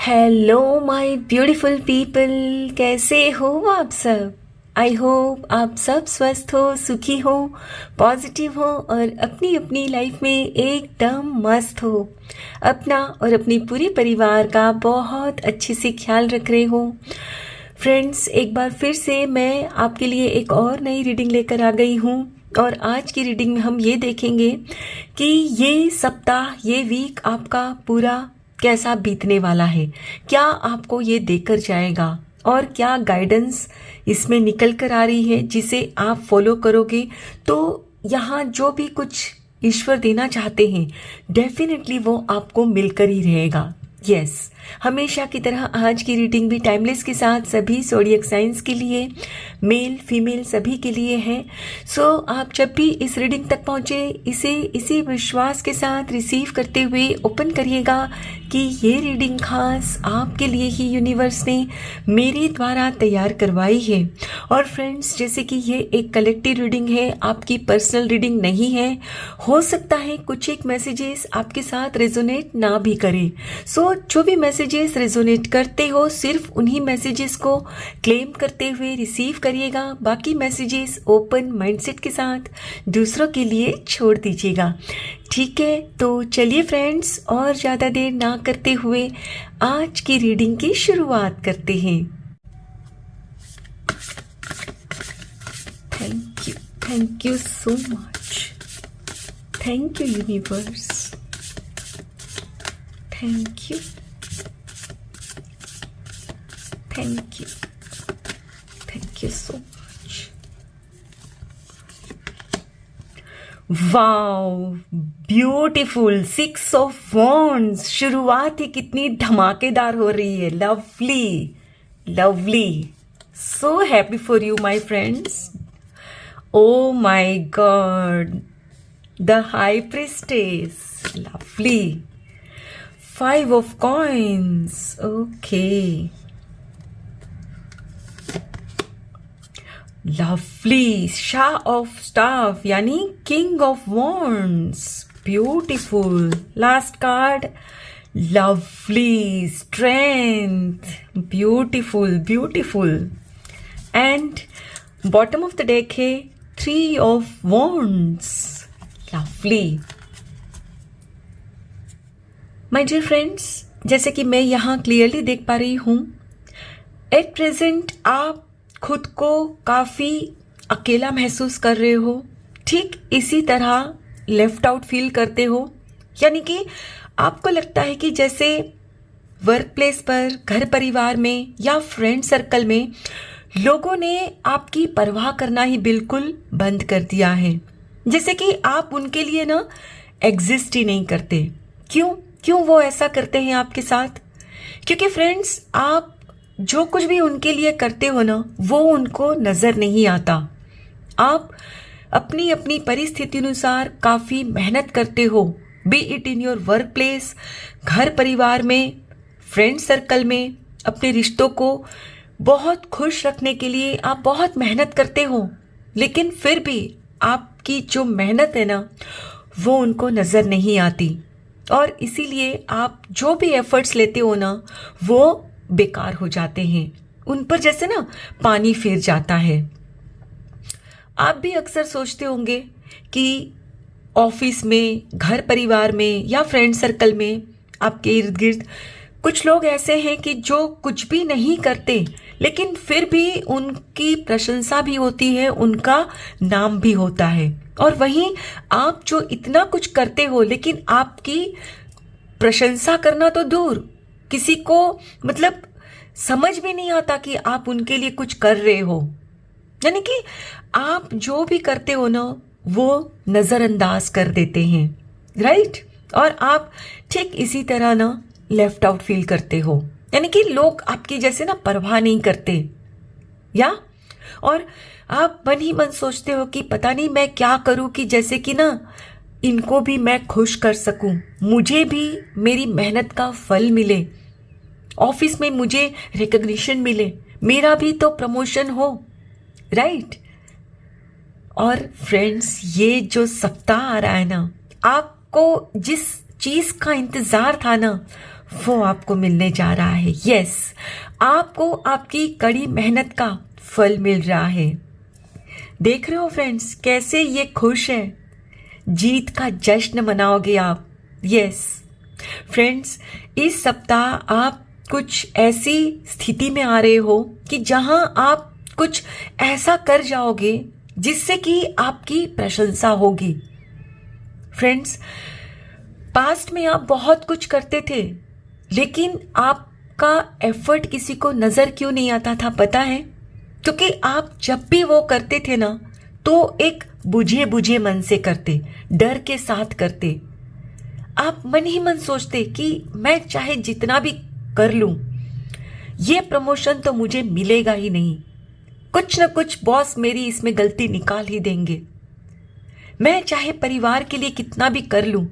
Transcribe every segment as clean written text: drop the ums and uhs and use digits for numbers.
Hello my beautiful people, कैसे हो आप सब। आई होप आप सब स्वस्थ हो, सुखी हो, पॉजिटिव हो और अपनी अपनी लाइफ में एकदम मस्त हो। अपना और अपनी पूरी परिवार का बहुत अच्छे से ख्याल रख रहे हो। फ्रेंड्स, एक बार फिर से मैं आपके लिए एक और नई रीडिंग लेकर आ गई हूँ और आज की रीडिंग में हम ये देखेंगे कि ये सप्ताह, ये वीक आपका पूरा कैसा बीतने वाला है, क्या आपको ये देकर जाएगा और क्या गाइडेंस इसमें निकल कर आ रही है जिसे आप फॉलो करोगे तो यहाँ जो भी कुछ ईश्वर देना चाहते हैं डेफिनेटली वो आपको मिलकर ही रहेगा। यस, हमेशा की तरह आज की रीडिंग भी टाइमलेस के साथ सभी ज़ोडिएक साइंस के लिए, मेल फीमेल सभी के लिए है। सो आप जब भी इस रीडिंग तक पहुँचे इसे इसी विश्वास के साथ रिसीव करते हुए ओपन करिएगा कि ये रीडिंग खास आपके लिए ही यूनिवर्स ने मेरे द्वारा तैयार करवाई है। और फ्रेंड्स, जैसे कि ये एक कलेक्टिव रीडिंग है, आपकी पर्सनल रीडिंग नहीं है, हो सकता है कुछ एक मैसेजेस आपके साथ रेजोनेट ना भी करें। सो जो भी मैसेजेस रेजोनेट करते हो सिर्फ उन्हीं मैसेजेस को क्लेम करते हुए रिसीव करिएगा, बाकी मैसेजेस ओपन माइंडसेट के साथ दूसरों के लिए छोड़ दीजिएगा। ठीक है, तो चलिए फ्रेंड्स, और ज़्यादा देर ना करते हुए आज की रीडिंग की शुरुआत करते हैं। Thank you so much. Thank you universe. Thank you so much. Wow, beautiful 6 of wands. शुरुआत ही कितनी धमाकेदार हो रही है। Lovely lovely, so happy for you my friends. Oh my God, the high priestess, lovely. 5 of coins, okay. Lovely, Shah of Staff यानी King of Wands, beautiful. Last card, lovely, Strength, beautiful, beautiful. And bottom of the deck है 3 of Wands, lovely. My dear friends, जैसे कि मैं यहाँ clearly देख पा रही हूँ, एट प्रेजेंट आप खुद को काफ़ी अकेला महसूस कर रहे हो। ठीक इसी तरह लेफ्ट आउट फील करते हो, यानी कि आपको लगता है कि जैसे वर्क प्लेस पर, घर परिवार में या फ्रेंड सर्कल में लोगों ने आपकी परवाह करना ही बिल्कुल बंद कर दिया है। जैसे कि आप उनके लिए ना एग्जिस्ट ही नहीं करते। क्यों वो ऐसा करते हैं आपके साथ? क्योंकि फ्रेंड्स, आप जो कुछ भी उनके लिए करते हो ना, वो उनको नज़र नहीं आता। आप अपनी अपनी परिस्थिति अनुसार काफ़ी मेहनत करते हो, B it in your work place, घर परिवार में, फ्रेंड सर्कल में। अपने रिश्तों को बहुत खुश रखने के लिए आप बहुत मेहनत करते हो, लेकिन फिर भी आपकी जो मेहनत है ना, वो उनको नज़र नहीं आती। और इसीलिए आप जो भी एफर्ट्स लेते हो ना, वो बेकार हो जाते हैं, उन पर जैसे ना पानी फिर जाता है। आप भी अक्सर सोचते होंगे कि ऑफिस में, घर परिवार में या फ्रेंड सर्कल में आपके इर्द गिर्द कुछ लोग ऐसे हैं कि जो कुछ भी नहीं करते, लेकिन फिर भी उनकी प्रशंसा भी होती है, उनका नाम भी होता है। और वहीं आप जो इतना कुछ करते हो, लेकिन आपकी प्रशंसा करना तो दूर, किसी को मतलब समझ भी नहीं आता कि आप उनके लिए कुछ कर रहे हो। यानी कि आप जो भी करते हो ना, वो नज़रअंदाज कर देते हैं, राइट? और आप ठीक इसी तरह ना लेफ्ट आउट फील करते हो, यानी कि लोग आपकी जैसे ना परवाह नहीं करते, या और आप मन ही मन सोचते हो कि पता नहीं मैं क्या करूं कि जैसे कि ना इनको भी मैं खुश कर सकूं, मुझे भी मेरी मेहनत का फल मिले, ऑफिस में मुझे रिकग्निशन मिले, मेरा भी तो प्रमोशन हो, राइट? और फ्रेंड्स, ये जो सप्ताह आ रहा है ना, आपको जिस चीज़ का इंतज़ार था ना, वो आपको मिलने जा रहा है। यस, आपको आपकी कड़ी मेहनत का फल मिल रहा है। देख रहे हो फ्रेंड्स कैसे ये खुश है, जीत का जश्न मनाओगे आप। यस फ्रेंड्स, इस सप्ताह आप कुछ ऐसी स्थिति में आ रहे हो कि जहां आप कुछ ऐसा कर जाओगे जिससे कि आपकी प्रशंसा होगी। फ्रेंड्स, पास्ट में आप बहुत कुछ करते थे, लेकिन आपका एफर्ट किसी को नजर क्यों नहीं आता था पता है? क्योंकि आप जब भी वो करते थे ना, तो एक बुझे बुझे मन से करते, डर के साथ करते। आप मन ही मन सोचते कि मैं चाहे जितना भी कर लूं, ये प्रमोशन तो मुझे मिलेगा ही नहीं, कुछ न कुछ बॉस मेरी इसमें गलती निकाल ही देंगे। मैं चाहे परिवार के लिए कितना भी कर लूं,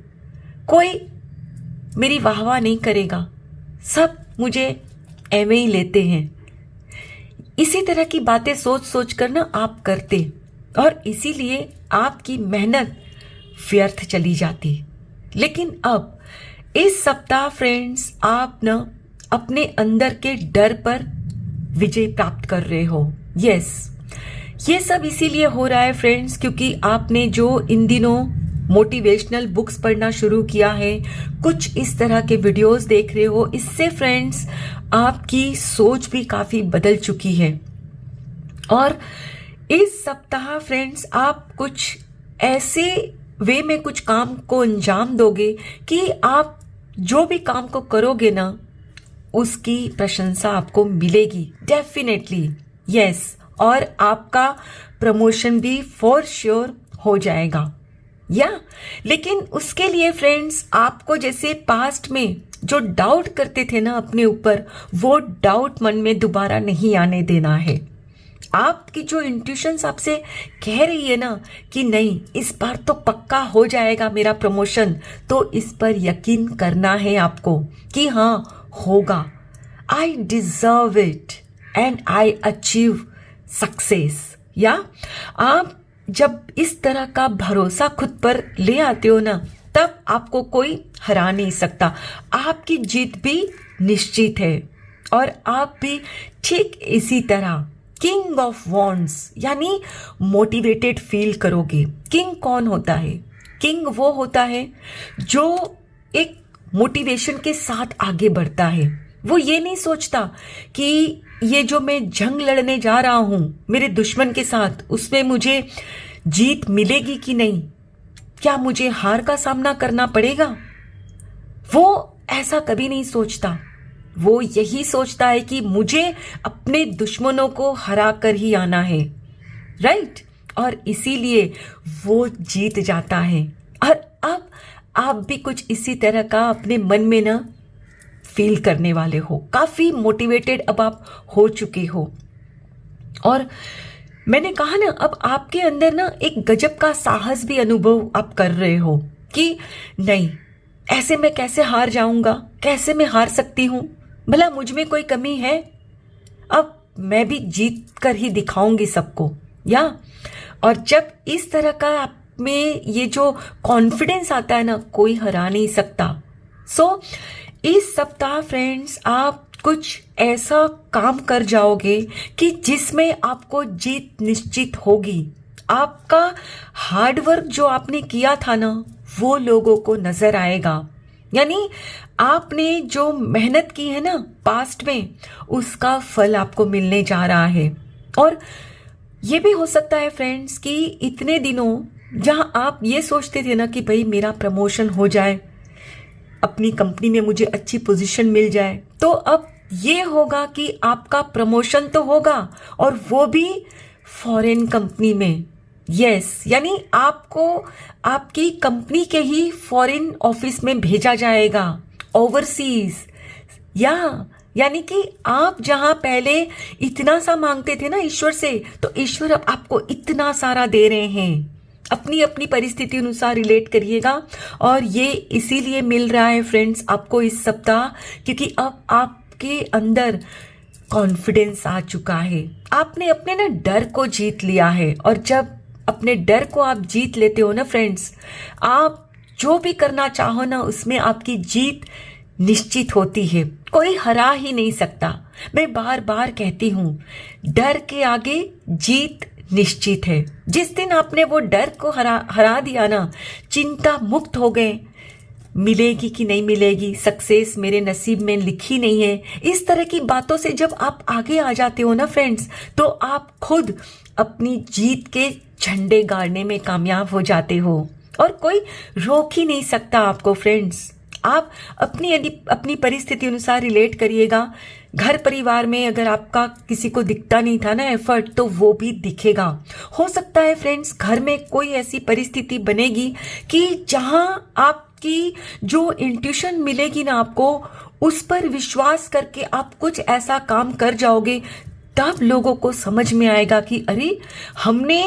कोई मेरी वाहवाह नहीं करेगा, सब मुझे एवं ही लेते हैं। इसी तरह की बातें सोच सोच कर ना आप करते, और इसीलिए आपकी मेहनत व्यर्थ चली जाती। लेकिन अब इस सप्ताह फ्रेंड्स, आप ना अपने अंदर के डर पर विजय प्राप्त कर रहे हो। यस, ये सब इसीलिए हो रहा है फ्रेंड्स, क्योंकि आपने जो इन दिनों मोटिवेशनल बुक्स पढ़ना शुरू किया है, कुछ इस तरह के वीडियोस देख रहे हो, इससे फ्रेंड्स आपकी सोच भी काफी बदल चुकी है। और इस सप्ताह फ्रेंड्स आप कुछ ऐसे वे में कुछ काम को अंजाम दोगे कि आप जो भी काम को करोगे ना, उसकी प्रशंसा आपको मिलेगी डेफिनेटली। यस, और आपका प्रमोशन भी फॉर श्योर हो जाएगा। लेकिन उसके लिए फ्रेंड्स आपको जैसे पास्ट में जो डाउट करते थे ना अपने ऊपर, वो डाउट मन में दोबारा नहीं आने देना है। आपकी जो इंट्यूशंस आपसे कह रही है ना कि नहीं, इस बार तो पक्का हो जाएगा मेरा प्रमोशन, तो इस पर यकीन करना है आपको कि हाँ होगा। I deserve it and I achieve success. आप जब इस तरह का भरोसा खुद पर ले आते हो ना, तब आपको कोई हरा नहीं सकता। आपकी जीत भी निश्चित है, और आप भी ठीक इसी तरह किंग ऑफ वॉन्ड्स यानी मोटिवेटेड फील करोगे। किंग कौन होता है? किंग वो होता है जो एक मोटिवेशन के साथ आगे बढ़ता है। वो ये नहीं सोचता कि ये जो मैं जंग लड़ने जा रहा हूं मेरे दुश्मन के साथ, उसमें मुझे जीत मिलेगी कि नहीं, क्या मुझे हार का सामना करना पड़ेगा। वो ऐसा कभी नहीं सोचता। वो यही सोचता है कि मुझे अपने दुश्मनों को हरा कर ही आना है, राइट? और इसीलिए वो जीत जाता है। और अब आप भी कुछ इसी तरह का अपने मन में ना फील करने वाले हो। काफी मोटिवेटेड अब आप हो चुके हो, और मैंने कहा ना, अब आपके अंदर ना एक गजब का साहस भी अनुभव आप कर रहे हो कि नहीं, ऐसे मैं कैसे हार जाऊंगा, कैसे मैं हार सकती हूं, भला मुझ में कोई कमी है, अब मैं भी जीत कर ही दिखाऊंगी सबको। और जब इस तरह का आप में ये जो कॉन्फिडेंस आता है ना, कोई हरा नहीं सकता। सो इस सप्ताह फ्रेंड्स आप कुछ ऐसा काम कर जाओगे कि जिसमें आपको जीत निश्चित होगी। आपका हार्डवर्क जो आपने किया था ना, वो लोगों को नजर आएगा। यानी आपने जो मेहनत की है ना पास्ट में, उसका फल आपको मिलने जा रहा है। और ये भी हो सकता है फ्रेंड्स कि इतने दिनों जहां आप ये सोचते थे ना कि भाई मेरा प्रमोशन हो जाए, अपनी कंपनी में मुझे अच्छी पोजीशन मिल जाए, तो अब ये होगा कि आपका प्रमोशन तो होगा, और वो भी फॉरेन कंपनी में। यस, यानी आपको आपकी कंपनी के ही फॉरेन ऑफिस में भेजा जाएगा, ओवरसीज। यानी कि आप जहां पहले इतना सा मांगते थे ना ईश्वर से, तो ईश्वर अब आपको इतना सारा दे रहे हैं। अपनी अपनी परिस्थिति अनुसार रिलेट करिएगा, और ये इसीलिए मिल रहा है फ्रेंड्स आपको इस सप्ताह, क्योंकि अब आपके अंदर कॉन्फिडेंस आ चुका है। आपने अपने ना डर को जीत लिया है, और जब अपने डर को आप जीत लेते हो ना फ्रेंड्स, आप जो भी करना चाहो ना उसमें आपकी जीत निश्चित होती है, कोई हरा ही नहीं सकता। मैं बार बार कहती हूँ, डर के आगे जीत निश्चित है। जिस दिन आपने वो डर को हरा दिया ना, चिंता मुक्त हो गए, मिलेगी कि नहीं मिलेगी, सक्सेस मेरे नसीब में लिखी नहीं है, इस तरह की बातों से जब आप आगे आ जाते हो ना फ्रेंड्स, तो आप खुद अपनी जीत के झंडे गाड़ने में कामयाब हो जाते हो और कोई रोक ही नहीं सकता आपको फ्रेंड्स। आप अपनी परिस्थिति अनुसार रिलेट करिएगा। घर परिवार में अगर आपका किसी को दिखता नहीं था ना एफर्ट, तो वो भी दिखेगा। हो सकता है फ्रेंड्स घर में कोई ऐसी परिस्थिति बनेगी कि जहां आपकी जो इंट्यूशन मिलेगी ना आपको, उस पर विश्वास करके आप कुछ ऐसा काम कर जाओगे, तब लोगों को समझ में आएगा कि अरे हमने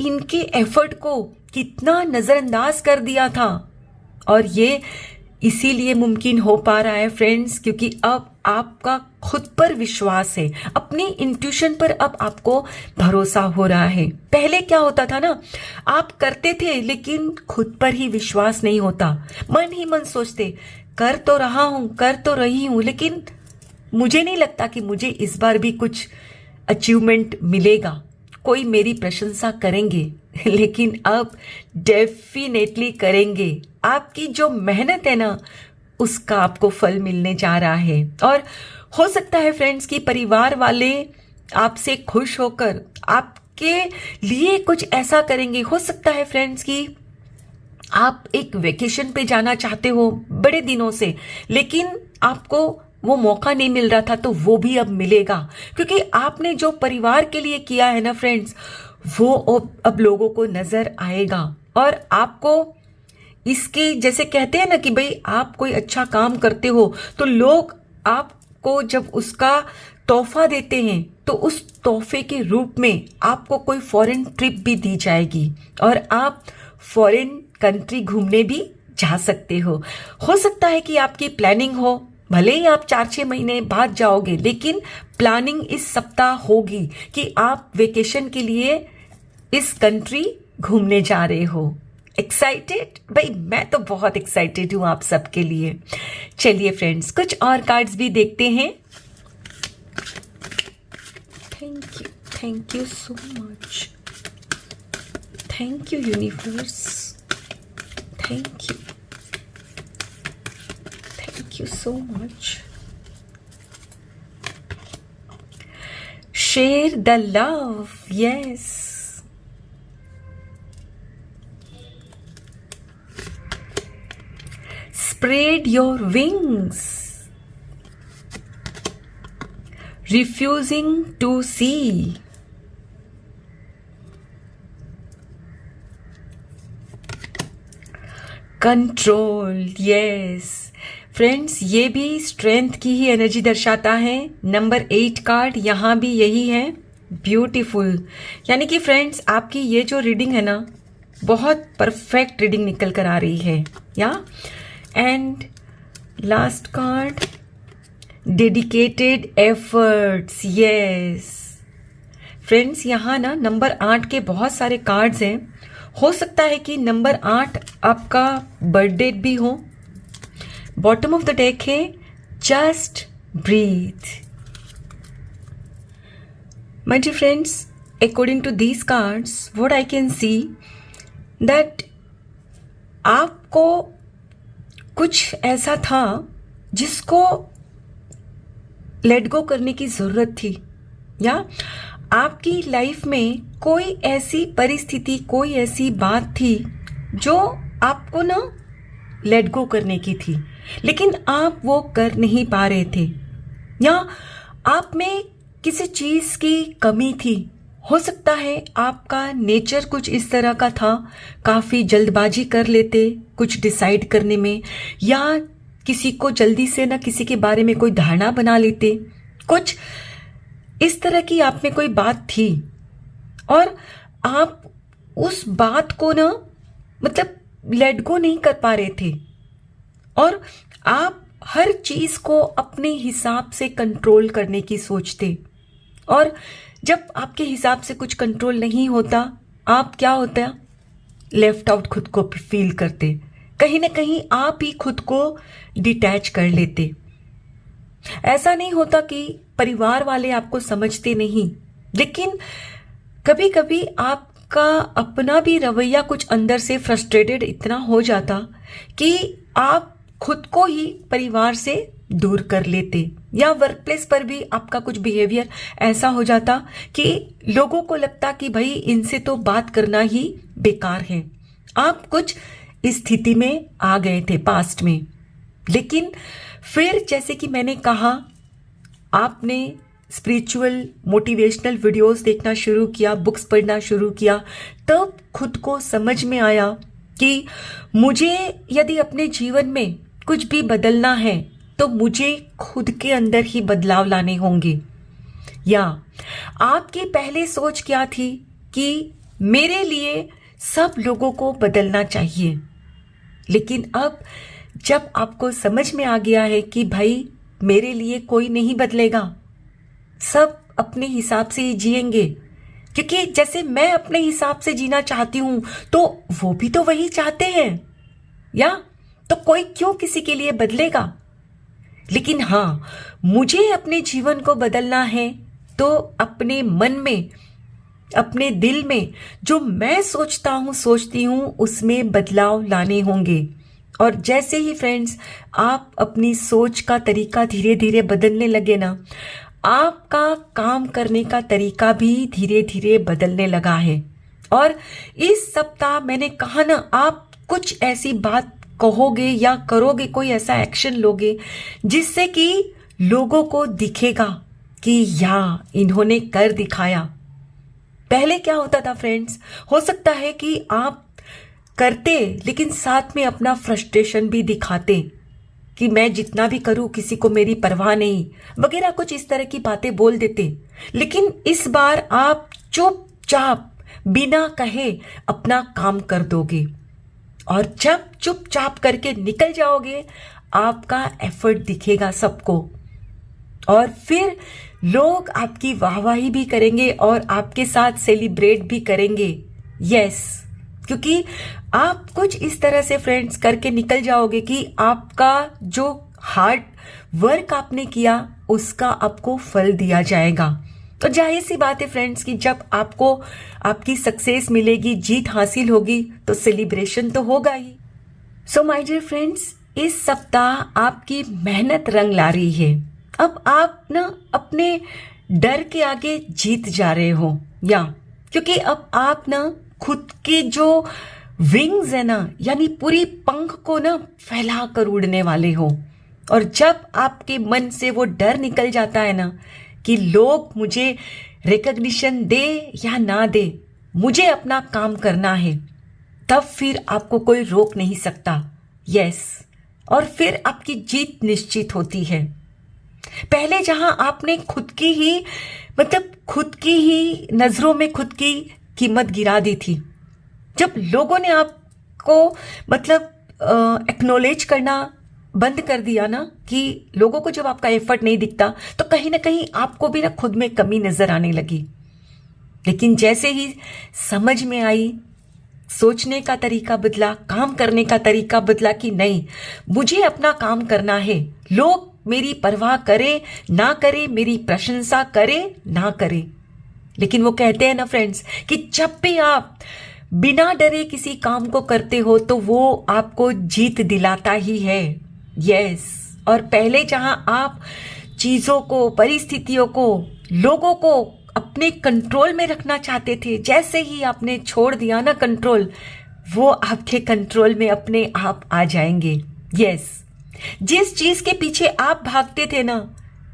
इनके एफर्ट को कितना नजरअंदाज कर दिया था। और ये इसीलिए मुमकिन हो पा रहा है फ्रेंड्स, क्योंकि अब आपका खुद पर विश्वास है, अपनी इंट्यूशन पर अब आपको भरोसा हो रहा है। पहले क्या होता था ना, आप करते थे लेकिन खुद पर ही विश्वास नहीं होता, मन ही मन सोचते कर तो रहा हूं, कर तो रही हूं, लेकिन मुझे नहीं लगता कि मुझे इस बार भी कुछ अचीवमेंट मिलेगा, कोई मेरी प्रशंसा करेंगे। लेकिन अब डेफिनेटली करेंगे। आपकी जो मेहनत है ना, उसका आपको फल मिलने जा रहा है। और हो सकता है फ्रेंड्स कि परिवार वाले आपसे खुश होकर आपके लिए कुछ ऐसा करेंगे। हो सकता है फ्रेंड्स कि आप एक वेकेशन पे जाना चाहते हो बड़े दिनों से, लेकिन आपको वो मौका नहीं मिल रहा था, तो वो भी अब मिलेगा, क्योंकि आपने जो परिवार के लिए किया है ना फ्रेंड्स, वो अब लोगों को नजर आएगा। और आपको इसके जैसे कहते हैं ना कि भाई आप कोई अच्छा काम करते हो तो लोग आपको जब उसका तोहफा देते हैं, तो उस तोहफे के रूप में आपको कोई फॉरेन ट्रिप भी दी जाएगी और आप फॉरेन कंट्री घूमने भी जा सकते हो सकता है कि आपकी प्लानिंग हो, भले ही आप 4-6 महीने बाद जाओगे, लेकिन प्लानिंग इस सप्ताह होगी कि आप वेकेशन के लिए इस कंट्री घूमने जा रहे हो। एक्साइटेड? भाई मैं तो बहुत एक्साइटेड हूं आप सबके लिए। चलिए फ्रेंड्स, कुछ और कार्ड्स भी देखते हैं। Thank you so much, thank you universe, thank you so much. Share the love. Yes. Spread your wings. Refusing to see. Control. Yes. Friends, ये भी स्ट्रेंथ की ही एनर्जी दर्शाता है। नंबर 8 कार्ड यहाँ भी यही है, ब्यूटीफुल। यानी कि फ्रेंड्स आपकी ये जो रीडिंग है ना, बहुत परफेक्ट रीडिंग निकल कर आ रही है। या and last card, dedicated efforts. Yes friends, यहाँ ना नंबर 8 के बहुत सारे कार्ड्स हैं। हो सकता है कि नंबर 8 आपका बर्थ डेट भी हो। बॉटम ऑफ द डेक है just breathe. My dear friends, according to these cards what I can see that आपको कुछ ऐसा था जिसको लेट गो करने की जरूरत थी, या आपकी लाइफ में कोई ऐसी परिस्थिति, कोई ऐसी बात थी जो आपको ना लेट गो करने की थी, लेकिन आप वो कर नहीं पा रहे थे, या आप में किसी चीज की कमी थी। हो सकता है आपका नेचर कुछ इस तरह का था, काफी जल्दबाजी कर लेते कुछ डिसाइड करने में, या किसी को जल्दी से ना किसी के बारे में कोई धारणा बना लेते, कुछ इस तरह की आप में कोई बात थी और आप उस बात को ना मतलब लेट गो नहीं कर पा रहे थे, और आप हर चीज को अपने हिसाब से कंट्रोल करने की सोचते। और जब आपके हिसाब से कुछ कंट्रोल नहीं होता, आप क्या होता, लेफ्ट आउट खुद को फील करते, कहीं ना कहीं आप ही खुद को डिटैच कर लेते। ऐसा नहीं होता कि परिवार वाले आपको समझते नहीं, लेकिन कभी कभी आपका अपना भी रवैया कुछ अंदर से फ्रस्ट्रेटेड इतना हो जाता कि आप खुद को ही परिवार से दूर कर लेते, या वर्क प्लेस पर भी आपका कुछ बिहेवियर ऐसा हो जाता कि लोगों को लगता कि भाई इनसे तो बात करना ही बेकार है। आप कुछ स्थिति में आ गए थे पास्ट में, लेकिन फिर जैसे कि मैंने कहा, आपने स्पिरिचुअल मोटिवेशनल वीडियोस देखना शुरू किया, बुक्स पढ़ना शुरू किया, तब खुद को समझ में आया कि मुझे यदि अपने जीवन में कुछ भी बदलना है तो मुझे खुद के अंदर ही बदलाव लाने होंगे। या आपकी पहले सोच क्या थी कि मेरे लिए सब लोगों को बदलना चाहिए, लेकिन अब जब आपको समझ में आ गया है कि भाई मेरे लिए कोई नहीं बदलेगा, सब अपने हिसाब से ही जिएंगे, क्योंकि जैसे मैं अपने हिसाब से जीना चाहती हूं तो वो भी तो वही चाहते हैं, या तो कोई क्यों किसी के लिए बदलेगा। लेकिन हाँ, मुझे अपने जीवन को बदलना है तो अपने मन में, अपने दिल में जो मैं सोचती हूँ उसमें बदलाव लाने होंगे। और जैसे ही फ्रेंड्स आप अपनी सोच का तरीका धीरे धीरे बदलने लगे ना, आपका काम करने का तरीका भी धीरे धीरे बदलने लगा है। और इस सप्ताह मैंने कहा ना, आप कुछ ऐसी बात कहोगे या करोगे, कोई ऐसा एक्शन लोगे जिससे कि लोगों को दिखेगा कि या इन्होंने कर दिखाया। पहले क्या होता था फ्रेंड्स, हो सकता है कि आप करते लेकिन साथ में अपना फ्रस्ट्रेशन भी दिखाते कि मैं जितना भी करूं किसी को मेरी परवाह नहीं वगैरह, कुछ इस तरह की बातें बोल देते। लेकिन इस बार आप चुपचाप बिना कहे अपना काम कर दोगे, और जब चुपचाप करके निकल जाओगे आपका एफर्ट दिखेगा सबको, और फिर लोग आपकी वाहवाही भी करेंगे और आपके साथ सेलिब्रेट भी करेंगे। यस, क्योंकि आप कुछ इस तरह से फ्रेंड्स करके निकल जाओगे कि आपका जो हार्ड वर्क आपने किया उसका आपको फल दिया जाएगा। तो जाहिर सी बात है फ्रेंड्स कि जब आपको आपकी सक्सेस मिलेगी, जीत हासिल होगी, तो सेलिब्रेशन तो होगा ही। सो माय डियर फ्रेंड्स, इस सप्ताह आपकी मेहनत रंग ला रही है। अब आप ना अपने डर के आगे जीत जा रहे हो, या क्योंकि अब आप ना खुद के जो विंग्स है ना, यानी पूरी पंख को ना फैला कर उड़ने वाले हो। और जब आपके मन से वो डर निकल जाता है ना कि लोग मुझे रिकॉग्निशन दे या ना दे, मुझे अपना काम करना है, तब फिर आपको कोई रोक नहीं सकता। यस, और फिर आपकी जीत निश्चित होती है। पहले जहां आपने खुद की ही नजरों में खुद की कीमत गिरा दी थी, जब लोगों ने आपको एक्नॉलेज करना बंद कर दिया ना, कि लोगों को जब आपका एफर्ट नहीं दिखता तो कहीं ना कहीं आपको भी ना खुद में कमी नजर आने लगी। लेकिन जैसे ही समझ में आई, सोचने का तरीका बदला, काम करने का तरीका बदला कि नहीं, मुझे अपना काम करना है, लोग मेरी परवाह करे ना करे, मेरी प्रशंसा करे ना करे, लेकिन वो कहते हैं ना फ्रेंड्स कि जब भी आप बिना डरे किसी काम को करते हो तो वो आपको जीत दिलाता ही है। यस, और पहले जहां आप चीजों को, परिस्थितियों को, लोगों को अपने कंट्रोल में रखना चाहते थे, जैसे ही आपने छोड़ दिया ना कंट्रोल, वो आपके कंट्रोल में अपने आप आ जाएंगे। यस, जिस चीज के पीछे आप भागते थे ना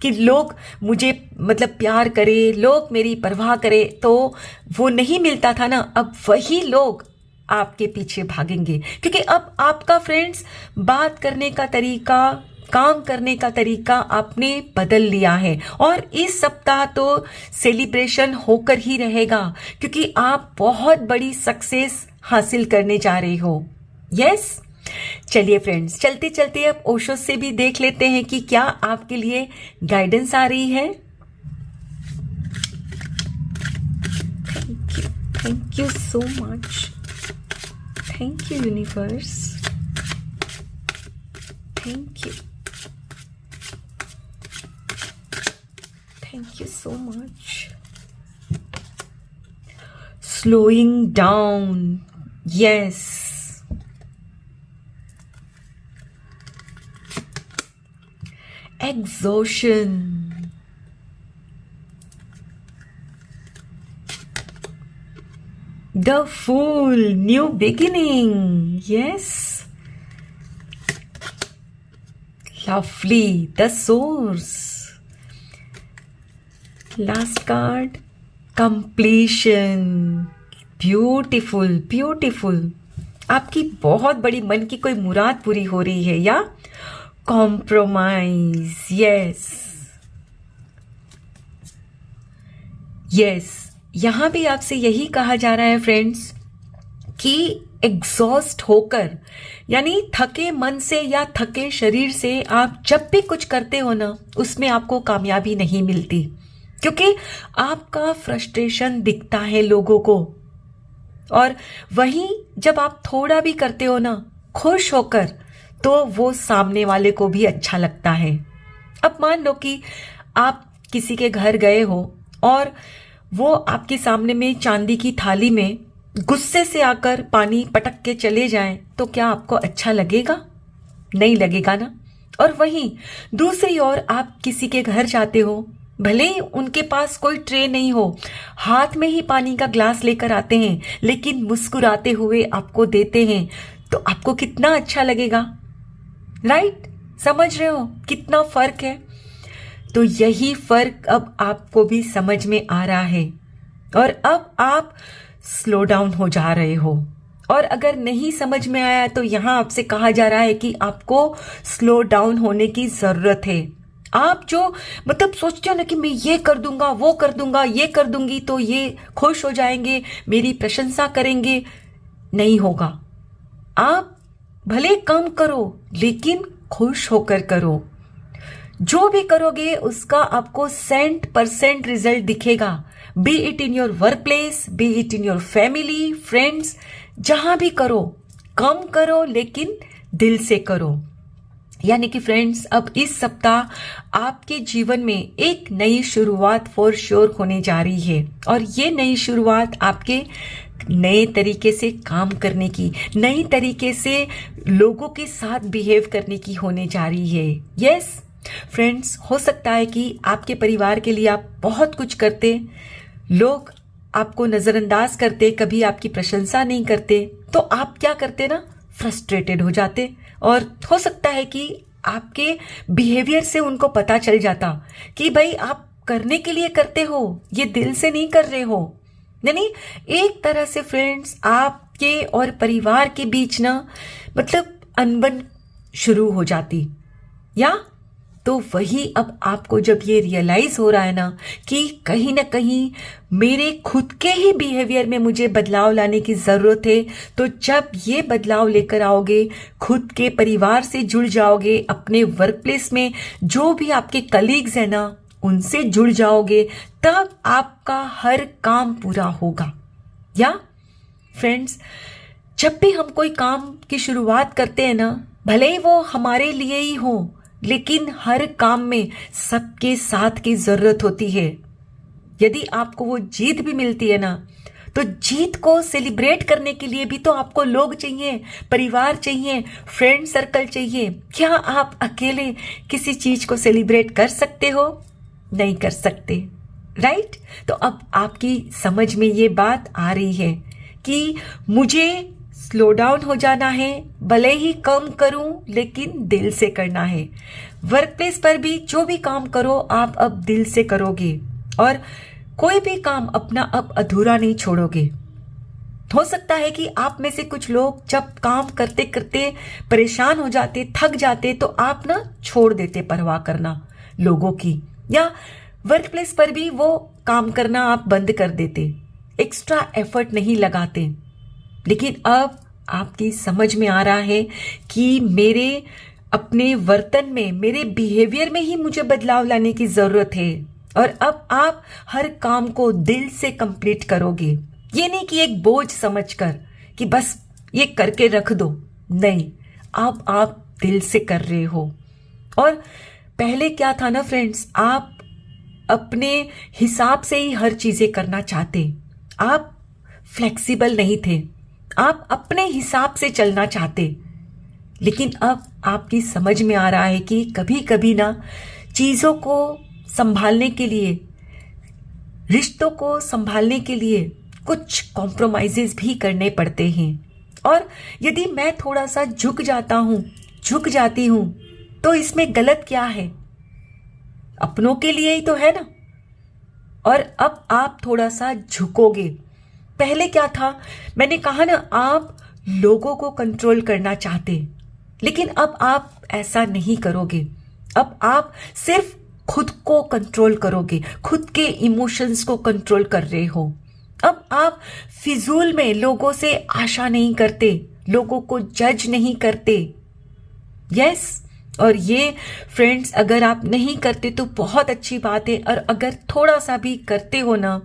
कि लोग मुझे प्यार करे, लोग मेरी परवाह करे, तो वो नहीं मिलता था ना, अब वही लोग आपके पीछे भागेंगे, क्योंकि अब आपका फ्रेंड्स बात करने का तरीका, काम करने का तरीका आपने बदल लिया है। और इस सप्ताह तो सेलिब्रेशन होकर ही रहेगा, क्योंकि आप बहुत बड़ी सक्सेस हासिल करने जा रहे हो। यस, चलिए फ्रेंड्स, चलते चलते अब ओशो से भी देख लेते हैं कि क्या आपके लिए गाइडेंस आ रही है। Thank you so much, thank you universe. Thank you, thank you so much. Slowing down, yes. Exhaustion, the Fool, new beginning, yes. Lovely, the Source. Last card, completion, beautiful, beautiful. आपकी बहुत बड़ी मन की कोई मुराद पूरी हो रही है, या कॉम्प्रोमाइज, यस यस. यहां भी आपसे यही कहा जा रहा है फ्रेंड्स कि एग्जॉस्ट होकर, यानी थके मन से या थके शरीर से आप जब भी कुछ करते हो ना, उसमें आपको कामयाबी नहीं मिलती, क्योंकि आपका फ्रस्ट्रेशन दिखता है लोगों को. और वहीं जब आप थोड़ा भी करते हो ना खुश होकर, तो वो सामने वाले को भी अच्छा लगता है. अब मान लो कि आप किसी के घर गए हो और वो आपके सामने में चांदी की थाली में गुस्से से आकर पानी पटक के चले जाएं, तो क्या आपको अच्छा लगेगा? नहीं लगेगा ना. और वहीं दूसरी ओर आप किसी के घर जाते हो, भले ही उनके पास कोई ट्रे नहीं हो, हाथ में ही पानी का ग्लास लेकर आते हैं, लेकिन मुस्कुराते हुए आपको देते हैं, तो आपको कितना अच्छा लगेगा, राइट? समझ रहे हो कितना फर्क है? तो यही फर्क अब आपको भी समझ में आ रहा है, और अब आप स्लो डाउन हो जा रहे हो. और अगर नहीं समझ में आया तो यहां आपसे कहा जा रहा है कि आपको स्लो डाउन होने की जरूरत है. आप जो मतलब सोचते हो ना कि मैं ये कर दूंगा, वो कर दूंगा, ये कर दूंगी तो ये खुश हो जाएंगे, मेरी प्रशंसा करेंगे, नहीं होगा. आप भले कम करो लेकिन खुश होकर करो. जो भी करोगे उसका आपको 100% रिजल्ट दिखेगा. B it in your work place, B it in your family, friends, जहां भी करो, कम करो लेकिन दिल से करो. यानी कि फ्रेंड्स, अब इस सप्ताह आपके जीवन में एक नई शुरुआत फॉर श्योर होने जा रही है, और ये नई शुरुआत आपके नए तरीके से काम करने की, नई तरीके से लोगों के साथ बिहेव करने की होने जा रही है. यस फ्रेंड्स, हो सकता है कि आपके परिवार के लिए आप बहुत कुछ करते, लोग आपको नजरअंदाज करते, कभी आपकी प्रशंसा नहीं करते, तो आप क्या करते ना, फ्रस्ट्रेटेड हो जाते. और हो सकता है कि आपके बिहेवियर से उनको पता चल जाता कि भाई आप करने के लिए करते हो, ये दिल से नहीं कर रहे हो. यानी एक तरह से फ्रेंड्स आपके और परिवार के बीच ना मतलब अनबन शुरू हो जाती. या तो वही अब आपको जब ये रियलाइज हो रहा है ना कि कहीं ना कहीं मेरे खुद के ही बिहेवियर में मुझे बदलाव लाने की जरूरत है, तो जब ये बदलाव लेकर आओगे, खुद के परिवार से जुड़ जाओगे, अपने वर्क प्लेस में जो भी आपके कलीग्स हैं ना उनसे जुड़ जाओगे, तब आपका हर काम पूरा होगा. या फ्रेंड्स, जब भी हम कोई काम की शुरुआत करते हैं ना, भले ही वो हमारे लिए ही हो, लेकिन हर काम में सबके साथ की जरूरत होती है. यदि आपको वो जीत भी मिलती है ना, तो जीत को सेलिब्रेट करने के लिए भी तो आपको लोग चाहिए, परिवार चाहिए, फ्रेंड सर्कल चाहिए. क्या आप अकेले किसी चीज को सेलिब्रेट कर सकते हो? नहीं कर सकते, राइट? तो अब आपकी समझ में ये बात आ रही है कि मुझे स्लो डाउन हो जाना है, भले ही कम करूं लेकिन दिल से करना है. वर्क प्लेस पर भी जो भी काम करो आप अब दिल से करोगे, और कोई भी काम अपना अब अधूरा नहीं छोड़ोगे. हो सकता है कि आप में से कुछ लोग जब काम करते करते परेशान हो जाते, थक जाते, तो आप ना छोड़ देते परवाह करना लोगों की, या वर्क प्लेस पर भी वो काम करना आप बंद कर देते, एक्स्ट्रा एफर्ट नहीं लगाते. लेकिन अब आपकी समझ में आ रहा है कि मेरे अपने वर्तन में, मेरे बिहेवियर में ही मुझे बदलाव लाने की जरूरत है, और अब आप हर काम को दिल से कंप्लीट करोगे. ये नहीं कि एक बोझ समझकर कि बस ये करके रख दो, नहीं, अब आप दिल से कर रहे हो। और पहले क्या था ना फ्रेंड्स, आप अपने हिसाब से ही हर चीजें करना चाहते, आप फ्लेक्सिबल नहीं थे, आप अपने हिसाब से चलना चाहते। लेकिन अब आपकी समझ में आ रहा है कि कभी कभी ना चीज़ों को संभालने के लिए, रिश्तों को संभालने के लिए कुछ कॉम्प्रोमाइजेस भी करने पड़ते हैं। और यदि मैं थोड़ा सा झुक जाता हूँ, झुक जाती हूँ, तो इसमें गलत क्या है? अपनों के लिए ही तो है ना। और अब आप थोड़ा सा झुकोगे। पहले क्या था, मैंने कहा ना, आप लोगों को कंट्रोल करना चाहते, लेकिन अब आप ऐसा नहीं करोगे। अब आप सिर्फ खुद को कंट्रोल करोगे, खुद के इमोशंस को कंट्रोल कर रहे हो। अब आप फिजूल में लोगों से आशा नहीं करते, लोगों को जज नहीं करते। यस, और ये फ्रेंड्स अगर आप नहीं करते तो बहुत अच्छी बात है। और अगर थोड़ा सा भी करते हो ना,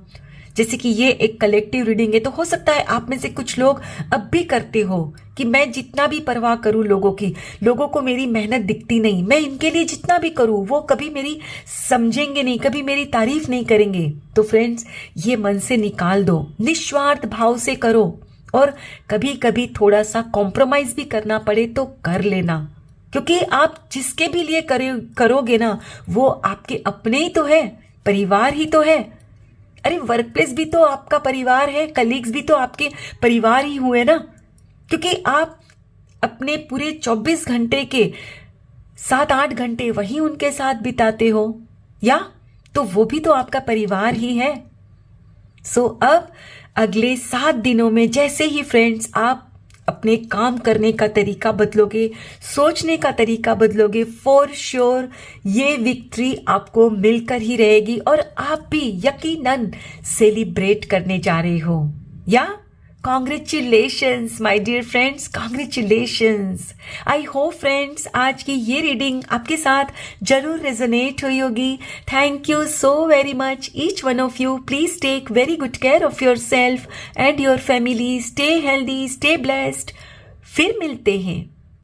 जैसे कि ये एक कलेक्टिव रीडिंग है, तो हो सकता है आप में से कुछ लोग अब भी करते हो कि मैं जितना भी परवाह करूं लोगों की, लोगों को मेरी मेहनत दिखती नहीं, मैं इनके लिए जितना भी करूं वो कभी मेरी समझेंगे नहीं, कभी मेरी तारीफ नहीं करेंगे। तो फ्रेंड्स ये मन से निकाल दो, निस्वार्थ भाव से करो। और कभी कभी थोड़ा सा कॉम्प्रोमाइज भी करना पड़े तो कर लेना, क्योंकि आप जिसके भी लिए करोगे ना, वो आपके अपने ही तो है, परिवार ही तो है। अरे वर्क प्लेस भी तो आपका परिवार है, कलीग्स भी तो आपके परिवार ही हुए ना, क्योंकि आप अपने पूरे 24 घंटे के 7-8 घंटे वही उनके साथ बिताते हो, या तो वो भी तो आपका परिवार ही है। सो अब अगले 7 दिनों में जैसे ही फ्रेंड्स आप अपने काम करने का तरीका बदलोगे, सोचने का तरीका बदलोगे, फॉर श्योर ये विक्ट्री आपको मिलकर ही रहेगी और आप भी यकीनन सेलिब्रेट करने जा रहे हो। या congratulations my dear friends, congratulations. I hope friends आज की ये रीडिंग आपके साथ जरूर रेजोनेट हुई होगी। Thank you so very much each one of you. Please take very good care of yourself and your family. Stay healthy, stay blessed. फिर मिलते हैं।